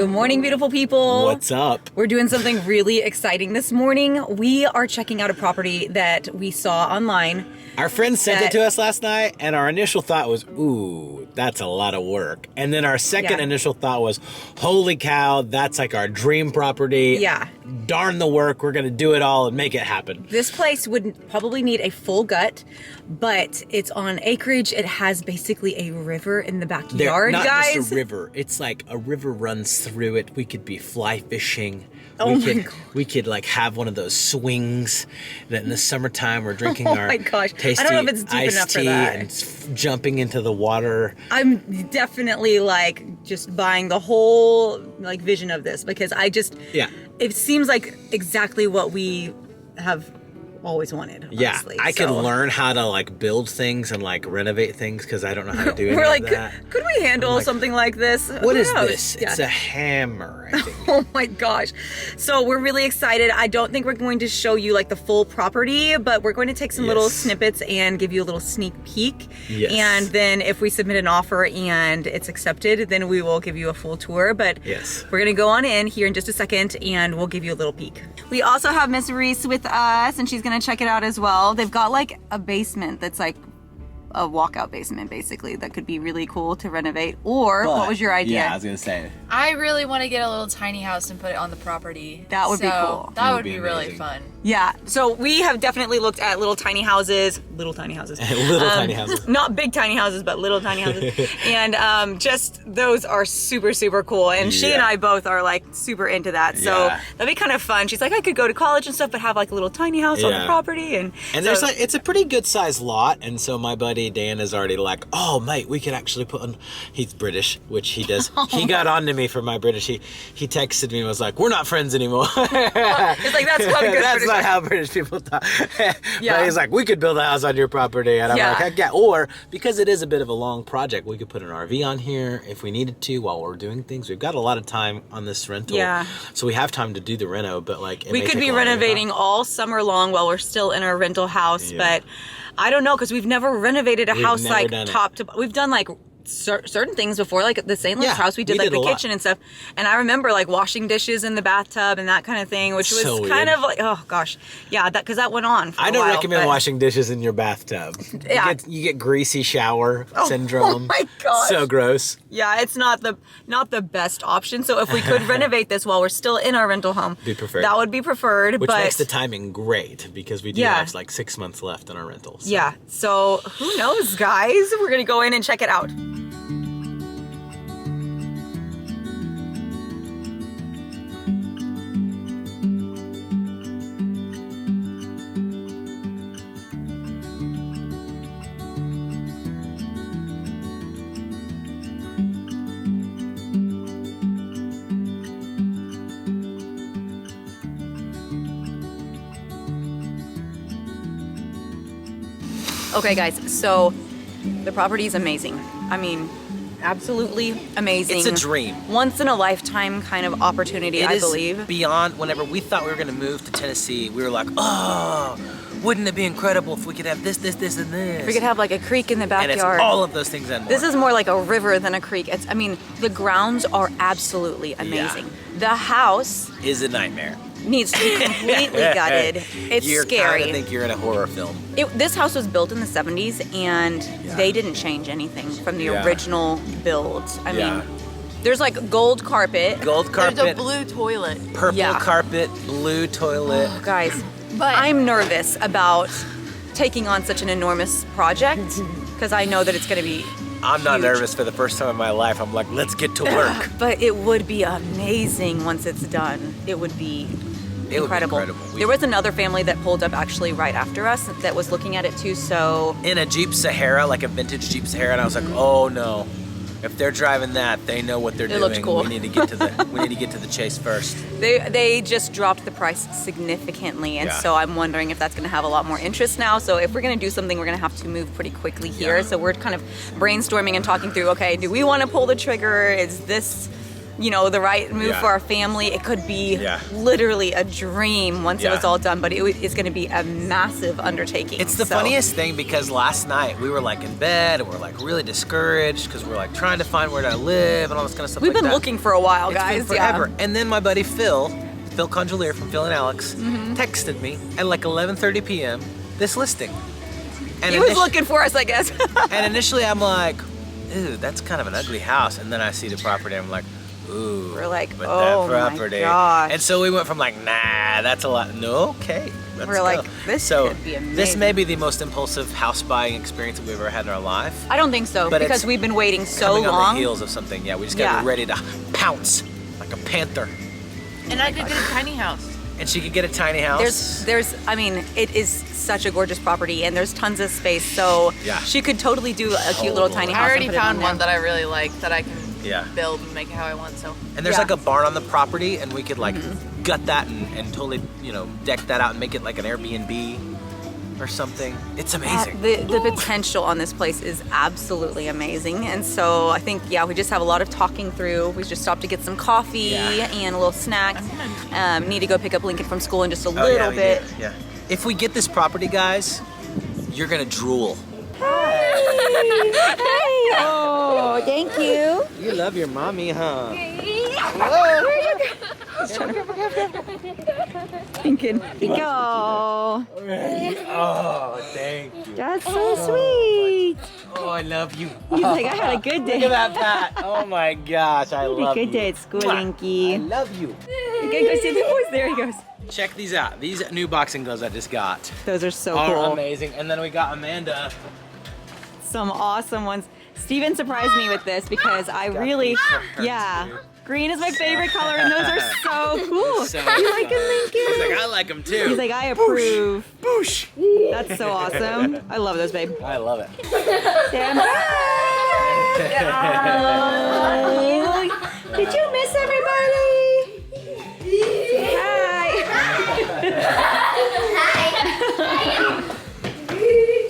Good morning, beautiful people. What's up? We're doing something really exciting this morning. We are checking out a property that we saw online. Our friend sent it to us last night, and our initial thought was, ooh, that's a lot of work. And then our second initial thought was, holy cow, that's like our dream property. Yeah. Darn the work, we're going to do it all and make it happen. This place would probably need a full gut, but it's on acreage. It has basically a river in the backyard, not guys. Just a river. It's like a river runs through it. We could be fly fishing. We could like have one of those swings that in the summertime we're drinking our tasty I don't know if it's deep enough iced for tea that. and jumping into the water. I'm definitely like just buying the whole like vision of this because it seems like exactly what we have always wanted. Honestly. I could learn how to like build things and like renovate things because I don't know how to do any We're like, of that. could we handle something like this? What is knows? this? It's a hammer, I think. Oh my gosh. So we're really excited. I don't think we're going to show you like the full property, but we're going to take some little snippets and give you a little sneak peek. Yes. And then if we submit an offer and it's accepted, then we will give you a full tour. But we're going to go on in here in just a second and we'll give you a little peek. We also have Miss Reese with us and she's going to check it out as well. They've got like a basement that's like a walkout basement basically that could be really cool to renovate. Or what was your idea? Yeah, I was gonna say. I really want to get a little tiny house and put it on the property. That would be cool. That would be really fun. Yeah, so we have definitely looked at little tiny houses. Little tiny houses. Tiny houses. Not big tiny houses, but little tiny houses. And just those are super, super cool. And she and I both are like super into that. So that'd be kind of fun. She's like, I could go to college and stuff, but have like a little tiny house on the property. And there's like, it's a pretty good sized lot. And so my buddy Dan is already like, oh mate, we could actually put on, he's British, which he does. He got on to me for my British. He texted me and was like, we're not friends anymore. It's like, that's not a good That's British not how British people talk. But he's like, we could build a house on your property. And I'm like, heck yeah. Or because it is a bit of a long project, we could put an RV on here if we needed to while we're doing things. We've got a lot of time on this rental. Yeah. So we have time to do the reno, but like we could be renovating all summer long while we're still in our rental house. But I don't know, because we've never renovated a house like top to bottom. We've done like certain things before, like the St. Louis house, we did like the kitchen and stuff. And I remember like washing dishes in the bathtub and that kind of thing, which was kind of like, oh gosh. Yeah, because that went on for I a don't while, recommend washing dishes in your bathtub. You get greasy shower syndrome. Oh my gosh. So gross. Yeah, it's not the best option. So if we could renovate this while we're still in our rental home, that would be preferred. Which makes the timing great because we do have like 6 months left in our rentals. So. Yeah, so who knows, guys? We're gonna go in and check it out. Okay, guys, so the property is amazing. I mean, absolutely amazing. It's a dream. Once in a lifetime kind of opportunity, I believe. It is beyond. Whenever we thought we were going to move to Tennessee, we were like, oh, wouldn't it be incredible if we could have this, and this? We could have like a creek in the backyard. And it's all of those things and more. This is more like a river than a creek. I mean, the grounds are absolutely amazing. Yeah. The house is a nightmare. Needs to be completely gutted. It's scary. I think you're in a horror film. This house was built in the 70s, and they didn't change anything from the original build. I mean, there's like gold carpet. There's a blue toilet. Purple carpet, blue toilet. Oh, guys, but I'm nervous about taking on such an enormous project because I know that it's going to be I'm not nervous for the first time in my life. I'm like, let's get to work. But it would be amazing once it's done. It would be incredible. There was another family that pulled up actually right after us that was looking at it too, so. In a Jeep Sahara, like a vintage Jeep Sahara, and I was like, oh no. If they're driving that, they know what they're doing. Looked cool. We need to get to the chase first. They just dropped the price significantly, and so I'm wondering if that's going to have a lot more interest now. So if we're going to do something, we're going to have to move pretty quickly here. So we're kind of brainstorming and talking through. Okay, do we want to pull the trigger? Is this you know, the right move for our family. It could be literally a dream once it was all done, but it's going to be a massive undertaking. It's the funniest thing because last night we were like in bed and we're like really discouraged because we're like trying to find where to live and all this kind of stuff. We've been looking for a while, guys. It's been forever. And then my buddy Phil Conjolier from Phil and Alex texted me at like 11:30 p.m. this listing. And he was looking for us, I guess. And initially I'm like, ooh, that's kind of an ugly house. And then I see the property and I'm like, ooh, we're like, but oh that property. My gosh. And so we went from like, nah, that's a lot. No, okay. We're like, this could be amazing. This may be the most impulsive house buying experience that we've ever had in our life. I don't think so, but because we've been waiting so long. Coming on the heels of something, we just gotta be ready to pounce like a panther. And I could get a tiny house. And she could get a tiny house. I mean, it is such a gorgeous property and there's tons of space, so she could totally do a cute little tiny house. I already found one that I really like that I can build and make it how I want, so. And there's like a barn on the property and we could like gut that and totally, you know, deck that out and make it like an Airbnb or something. It's amazing. The potential on this place is absolutely amazing. And so I think, we just have a lot of talking through. We just stopped to get some coffee and a little snack. Need to go pick up Lincoln from school in just a little bit. Yeah. If we get this property, guys, you're gonna drool. Hey. Oh, thank you. You love your mommy, huh? Lincoln, go. Oh, thank you. That's so sweet. Oh, I love you. He's like, I had a good day. Look at that pat. Oh my gosh, I love you. Good day at school, Linky. I love you. You gotta go see the boys. There he goes. Check these out. These new boxing gloves I just got. Those are so cool. cool. Amazing. And then we got Amanda some awesome ones. Steven surprised me with this because I really, green is my favorite color and those are so cool. So you like them, Lincoln? He's like, I like them too. He's like, I approve. Boosh. That's so awesome. I love those, babe. I love it. Stand by. Did you miss everybody? Hi.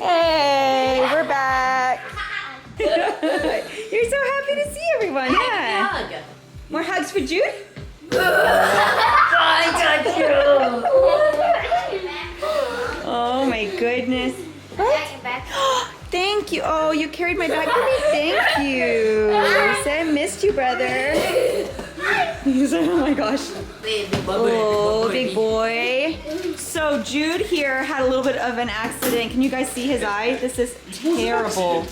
Hey, we're back. You're so happy to see everyone, yeah. More hugs for Jude? I got you. Oh my goodness. What? Thank you. Oh, you carried my bag for me. Thank you. Say I missed you, brother. He's like, oh my gosh. Oh, big boy. So Jude here had a little bit of an accident. Can you guys see his eye? This is terrible.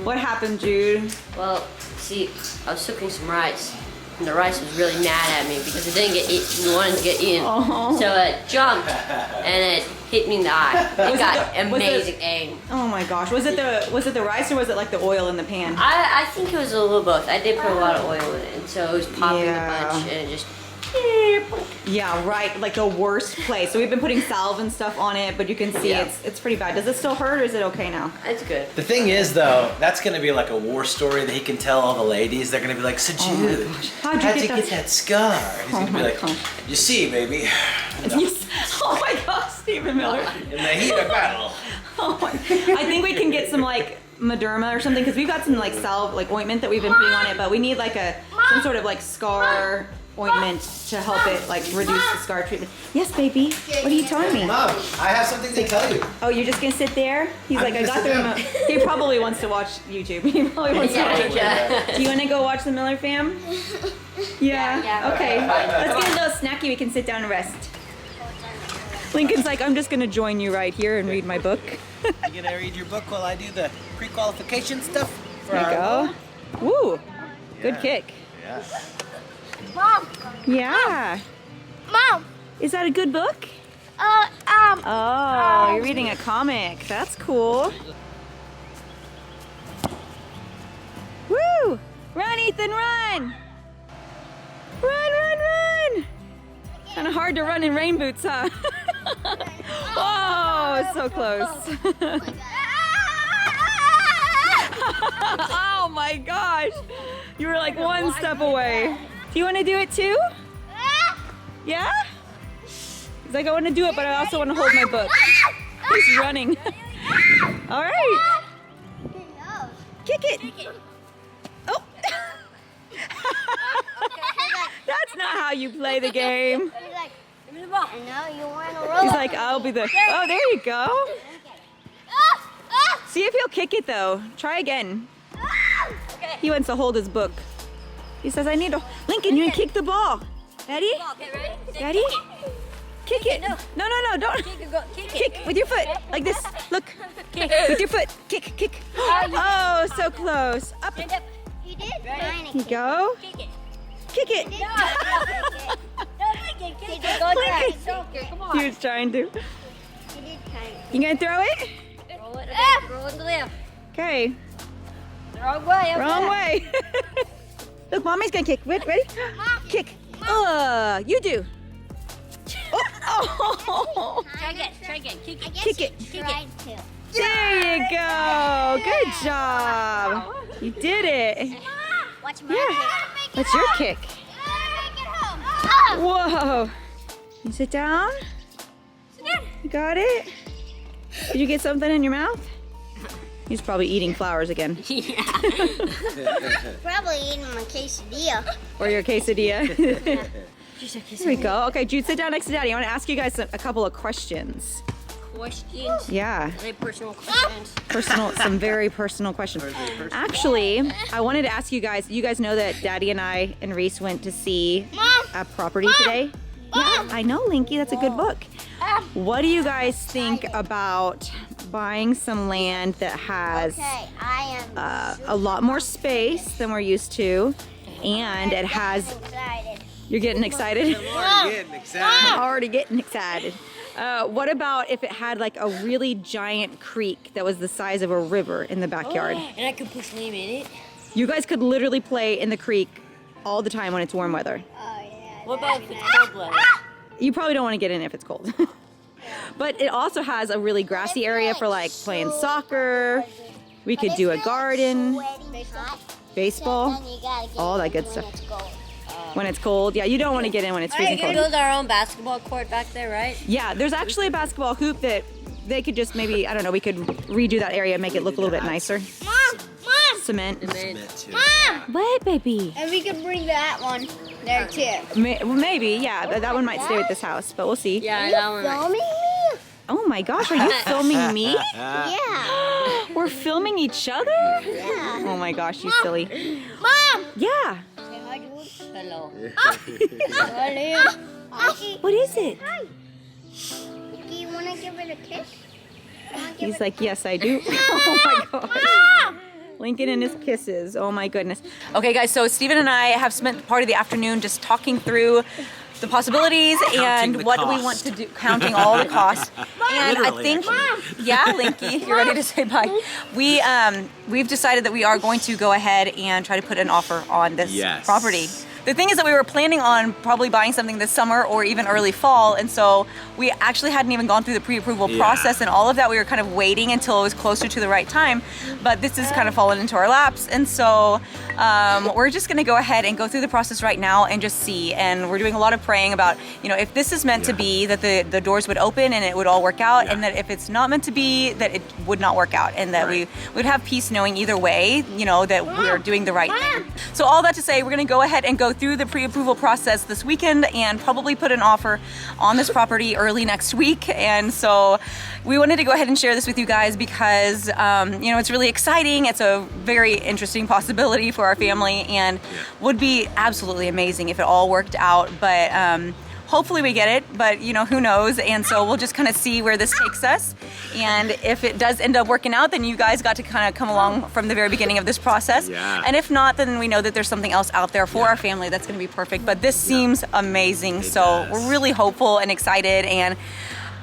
What happened, Jude? Well, see, I was cooking some rice, and the rice was really mad at me because it didn't get eaten. It wanted to get eaten. So it jumped, and it hit me in the eye. It got amazing aim. Oh my gosh. Was it the rice or was it like the oil in the pan? I think it was a little both. I did put a lot of oil in it, and so it was popping a bunch, and it just... Yeah, right, like the worst place. So we've been putting salve and stuff on it, but you can see it's pretty bad. Does it still hurt or is it okay now? It's good. The thing is though, that's gonna be like a war story that he can tell all the ladies. They're gonna be like, so Jude, how'd you get that scar? He's gonna be like, you see, baby. Oh my gosh, Stephen Miller. In the heat of battle. I think we can get some like Mederma or something because we've got some like salve, like ointment that we've been putting on it, but we need like some sort of like scar ointment to help it like reduce the scar treatment. Yes, baby. What are you telling me? Mom, I have something to tell you. Oh, you're just gonna sit there? He's like, I got the remote. He probably wants to watch YouTube. He probably wants to watch it. Do you want to go watch the Miller fam? Yeah. Okay. Let's get a little snacky. We can sit down and rest. Lincoln's like, I'm just gonna join you right here and read my book. You gonna read your book while I do the pre-qualification stuff? There you go. Woo. Good kick. Yeah. Mom. Yeah. Mom. Is that a good book? Oh, you're reading a comic. That's cool. Woo! Run, Ethan, run! Run, run, run! Kind of hard to run in rain boots, huh? Oh, so close. Oh my gosh! You were like one step away. Do you want to do it too? Yeah? He's like, I want to do it, but I also want to hold my book. He's running. All right. Kick it. Oh. you play the game. He's like, give me the ball. And now you want to roll. He's like, I'll be the. Oh, there you go. See if he'll kick it though. Try again. Okay. He wants to hold his book. He says, I need to. Lincoln, you can kick the ball. Ready? Okay, ready? Ready? Kick it. No, don't. Kick with your foot. Like this. Look. With your foot. Kick. Oh, so close. Up. He did. Here you go. Kick it. Kick it. Go back. Come on. He was trying to. He did kind of. You gonna throw it? Roll it. Roll it to the left. Okay. The wrong way. Wrong way. Look, mommy's gonna kick. Ready? Kick. You do. Oh. Try again. Kick it. Kick it. Tried to. There you go. Good job. You did it. Watch my Yeah. What's your kick? Whoa. You sit down. You got it? Did you get something in your mouth? He's probably eating flowers again. Probably eating my quesadilla. Or your quesadilla. Here we go. Okay, Jude, sit down next to Daddy. I want to ask you guys a couple of questions. Questions? Yeah. Are they personal questions? Some very personal questions. Actually, I wanted to ask you guys know that Daddy and I and Reese went to see a property today? Yeah, I know, Linky, that's a good book. What do you guys think about buying some land that has I am a lot more space than we're used to, and it has... excited. You're getting excited? Already getting excited. What about if it had like a really giant creek that was the size of a river in the backyard? And I could push Liam in it? You guys could literally play in the creek all the time when it's warm weather. Oh yeah. What about if it's cold weather? You probably don't want to get in if it's cold. But it also has a really grassy area for like playing soccer. We could do a garden, baseball, all that good stuff. When it's cold. Yeah, you don't want to get in when it's freezing We can cold. build our own basketball court back there, right? Yeah, there's actually a basketball hoop that they could just maybe, I don't know, we could redo that area and make it look a little bit nicer. Mom! Cement. Mom! What, baby? And we could bring that one there too. Maybe, yeah. That one might stay with this house, but we'll see. Yeah, that one. Filming me? Oh my gosh, are you filming me? Yeah. We're filming each other? Yeah. Oh my gosh, you silly. Mom! Yeah. Say hi to us. Hello. What is it? Hi. Do you want to give it a kiss? He's like, yes, I do. Oh my gosh. Lincoln and his kisses. Oh my goodness. Okay, guys, so Steven and I have spent part of the afternoon just talking through the possibilities and what we want to do, counting all the costs. And Literally, I think, actually. yeah, Linky, you're ready to say bye. We've decided that we are going to go ahead and try to put an offer on this property. The thing is that we were planning on probably buying something this summer or even early fall, and so we actually hadn't even gone through the pre-approval process and all of that. We were kind of waiting until it was closer to the right time, but this has kind of fallen into our laps, and so we're just going to go ahead and go through the process right now and just see. And we're doing a lot of praying about, you know, if this is meant to be, that the doors would open and it would all work out, and that if it's not meant to be, that it would not work out, and that we would have peace knowing either way, you know, that we're doing the right thing. So all that to say, we're going to go ahead and go through the pre-approval process this weekend and probably put an offer on this property early next week. And so we wanted to go ahead and share this with you guys because, you know, it's really exciting. It's a very interesting possibility for our family and would be absolutely amazing if it all worked out. But hopefully we get it, but you know, who knows? And so we'll just kind of see where this takes us. And if it does end up working out, then you guys got to kind of come along from the very beginning of this process. And if not, then we know that there's something else out there for our family that's going to be perfect. But this seems amazing. So we're really hopeful and excited, and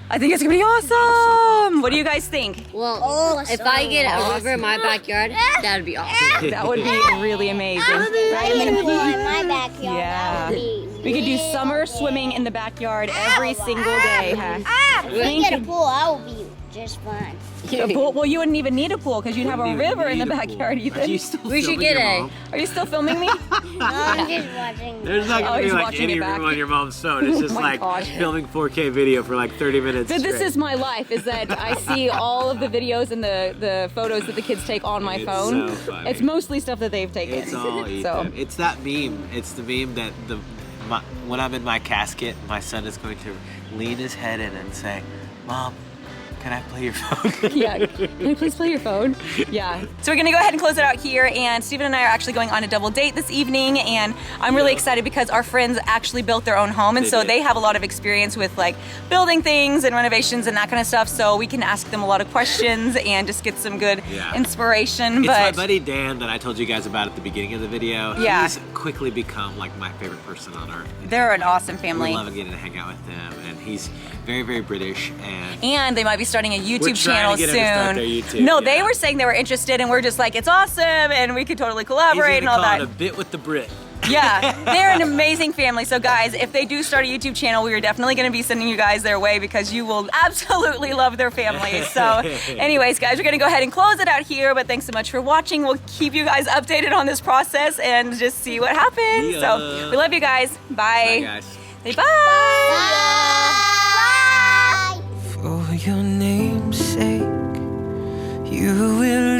I think it's gonna be awesome. What do you guys think? Well, if I get a river in my backyard, that'd be awesome. That would be really amazing. Right in the pool in my backyard. Yeah. That would be We could do summer swimming in the backyard every single day, huh? If we get a pool, I will be just fine. A pool? Well, you wouldn't even need a pool because you'd have a river in the backyard, Ethan. We should get a. Are you still filming me? No, I'm just watching. There's not gonna be he's like watching any it back. room on your mom's phone. It's just my like gosh. filming 4K video for like 30 minutes. So this straight. is my life, is that I see all of the videos and the photos that the kids take on my phone. So funny. It's mostly stuff that they've taken. It's all Ethan. So It's that meme. It's the meme that the when I'm in my casket, my son is going to lean his head in and say, "Mom, can I play your phone?" Yeah, can I please play your phone? Yeah. So we're gonna go ahead and close it out here, and Steven and I are actually going on a double date this evening, and I'm really excited because our friends actually built their own home, and they have a lot of experience with like building things and renovations and that kind of stuff, so we can ask them a lot of questions and just get some good inspiration. It's my buddy Dan that I told you guys about at the beginning of the video. Yeah. He's quickly become like my favorite person on earth. They're an awesome family. We love getting to hang out with them, and he's very, very British, and they might be starting a YouTube we're channel trying to get soon. Him to start their YouTube, no, they were saying they were interested, and we're just like, it's awesome, and we could totally collaborate and all call that. it a bit with the Brit. Yeah, they're an amazing family. So guys, if they do start a YouTube channel, we are definitely going to be sending you guys their way because you will absolutely love their family. So anyways, guys, we're going to go ahead and close it out here, but thanks so much for watching. We'll keep you guys updated on this process and just see what happens. Yeah. So we love you guys. Bye. Bye, guys. Say bye. Bye. For your name's sake, you will